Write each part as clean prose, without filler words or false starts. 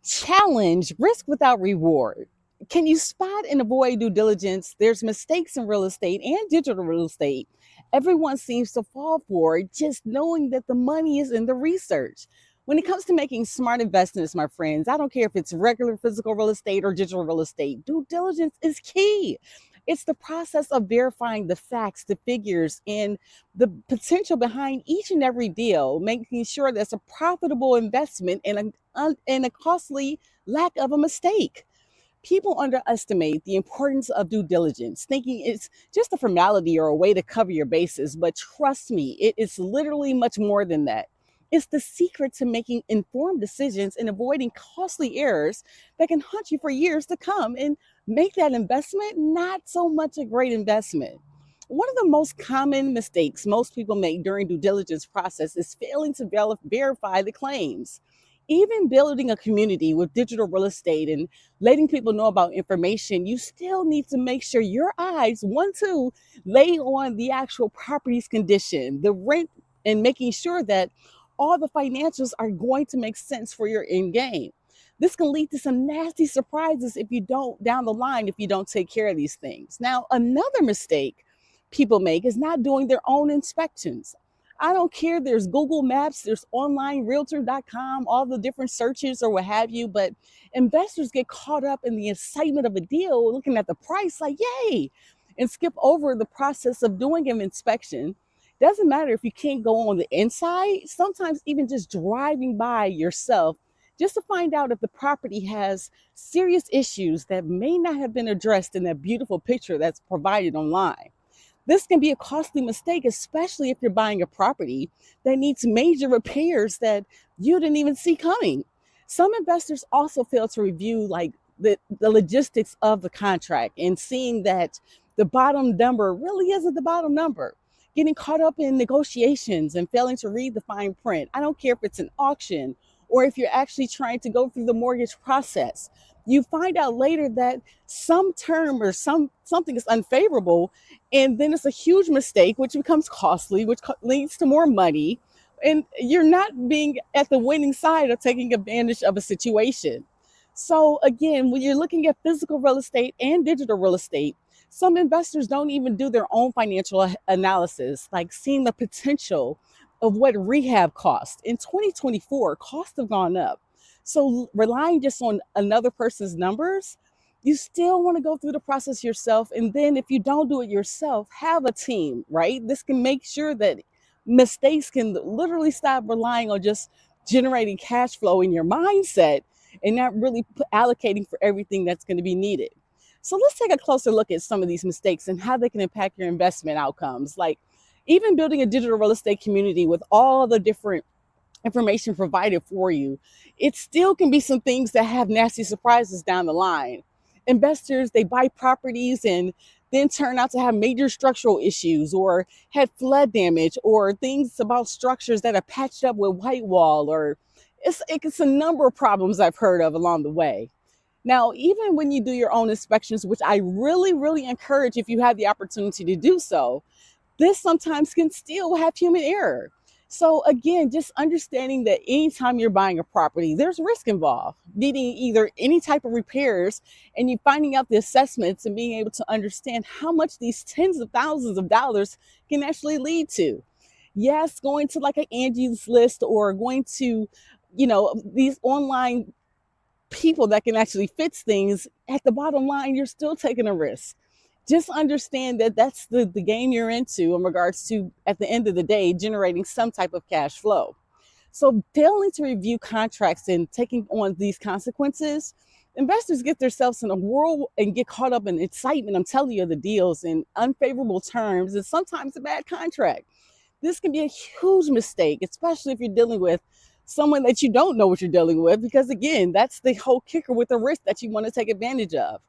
Challenge, risk without reward. Can you spot and avoid due diligence? There's mistakes in real estate and digital real estate. Everyone seems to fall for it, just knowing that the money is in the research. When it comes to making smart investments, my friends, I don't care if it's regular physical real estate or digital real estate, due diligence is key. It's the process of verifying the facts, the figures, and the potential behind each and every deal, making sure that's a profitable investment and a costly lack of a mistake. People underestimate the importance of due diligence, thinking it's just a formality or a way to cover your bases. But trust me, it is literally much more than that. It's the secret to making informed decisions and avoiding costly errors that can haunt you for years to come and make that investment not so much a great investment. One of the most common mistakes most people make during due diligence process is failing to verify the claims. Even building a community with digital real estate and letting people know about information, you still need to make sure your eyes, one, two, lay on the actual property's condition, the rent, and making sure that all the financials are going to make sense for your end game. This can lead to some nasty surprises if you don't, down the line, if you don't take care of these things. Now, another mistake people make is not doing their own inspections. I don't care. There's Google Maps, there's online realtor.com, all the different searches or what have you. But investors get caught up in the excitement of a deal, looking at the price like, yay, and skip over the process of doing an inspection. Doesn't matter if you can't go on the inside, sometimes even just driving by yourself just to find out if the property has serious issues that may not have been addressed in that beautiful picture that's provided online. This can be a costly mistake, especially if you're buying a property that needs major repairs that you didn't even see coming. Some investors also fail to review like the logistics of the contract and seeing that the bottom number really isn't the bottom number. Getting caught up in negotiations and failing to read the fine print. I don't care if it's an auction or if you're actually trying to go through the mortgage process. You find out later that some term or something is unfavorable, and then it's a huge mistake which becomes costly, which leads to more money, and you're not being at the winning side of taking advantage of a situation. So again, when you're looking at physical real estate and digital real estate, some investors don't even do their own financial analysis, like seeing the potential of what rehab costs. In 2024, costs have gone up. So relying just on another person's numbers, you still want to go through the process yourself. And then if you don't do it yourself, have a team, right? This can make sure that mistakes can literally stop relying on just generating cash flow in your mindset and not really allocating for everything that's going to be needed. So let's take a closer look at some of these mistakes and how they can impact your investment outcomes. Like even building a digital real estate community with all the different information provided for you, it still can be some things that have nasty surprises down the line. Investors, they buy properties and then turn out to have major structural issues or had flood damage or things about structures that are patched up with white wall or it's a number of problems I've heard of along the way. Now, even when you do your own inspections, which I really, really encourage if you have the opportunity to do so, this sometimes can still have human error. So again, just understanding that anytime you're buying a property, there's risk involved, needing either any type of repairs and you finding out the assessments and being able to understand how much these tens of thousands of dollars can actually lead to. Yes, going to like an Angie's List or going to, these online people that can actually fix things, at the bottom line, you're still taking a risk. Just understand that that's the game you're into in regards to, at the end of the day, generating some type of cash flow. So failing to review contracts and taking on these consequences, investors get themselves in a whirl and get caught up in excitement, I'm telling you, of the deals and unfavorable terms and sometimes a bad contract. This can be a huge mistake, especially if you're dealing with someone that you don't know what you're dealing with, because again, that's the whole kicker with the risk that you want to take advantage of.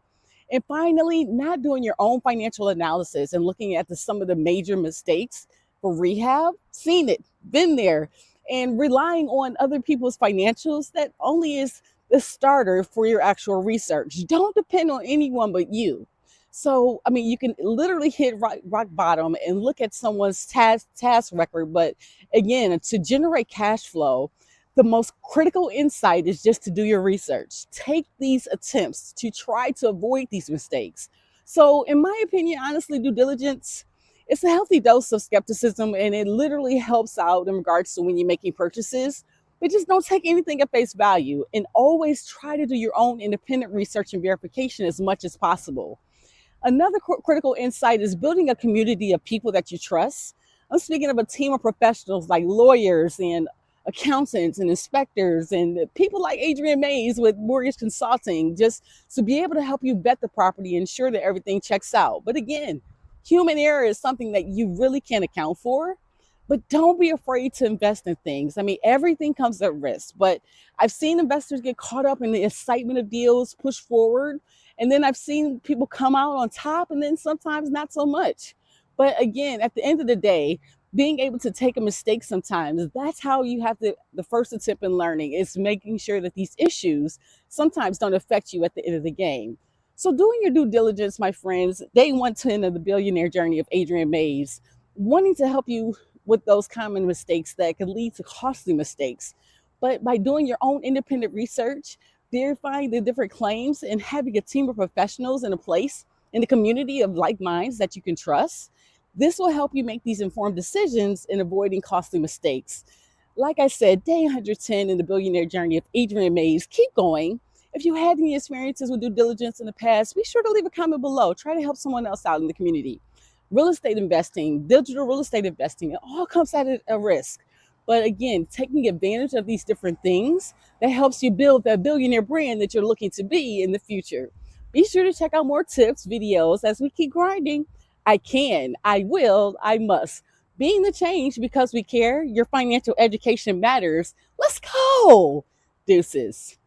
And finally, not doing your own financial analysis and looking at some of the major mistakes for rehab, seen it, been there, and relying on other people's financials that only is the starter for your actual research. Don't depend on anyone but you. So, I mean, you can literally hit rock bottom and look at someone's task record. But again, to generate cash flow, The most critical insight is just to do your research. Take these attempts to try to avoid these mistakes. So, in my opinion, honestly, due diligence, it's a healthy dose of skepticism, and it literally helps out in regards to when you're making purchases. But just don't take anything at face value, and always try to do your own independent research and verification as much as possible. Another critical insight is building a community of people that you trust. I'm speaking of a team of professionals like lawyers and accountants and inspectors and people like Adrienne Mays with Mortgage Consulting, just to be able to help you vet the property and ensure that everything checks out. But again, human error is something that you really can't account for. But don't be afraid to invest in things. I mean, everything comes at risk, but I've seen investors get caught up in the excitement of deals, push forward, and then I've seen people come out on top and then sometimes not so much. But again, at the end of the day, being able to take a mistake sometimes, that's how you have to, the first attempt in learning is making sure that these issues sometimes don't affect you at the end of the game. So doing your due diligence, my friends, day 110 of the billionaire journey of Adrienne Mays, wanting to help you with those common mistakes that can lead to costly mistakes. But by doing your own independent research, verifying the different claims, and having a team of professionals in a place in the community of like minds that you can trust, this will help you make these informed decisions in avoiding costly mistakes. Like I said, day 110 in the billionaire journey of Adrienne Mays. Keep going. If you had any experiences with due diligence in the past, be sure to leave a comment below. Try to help someone else out in the community. Real estate investing, digital real estate investing, it all comes at a risk. But again, taking advantage of these different things that helps you build that billionaire brand that you're looking to be in the future. Be sure to check out more tips, videos as we keep grinding. I can, I will, I must. Being the change because we care, your financial education matters. Let's go. Deuces.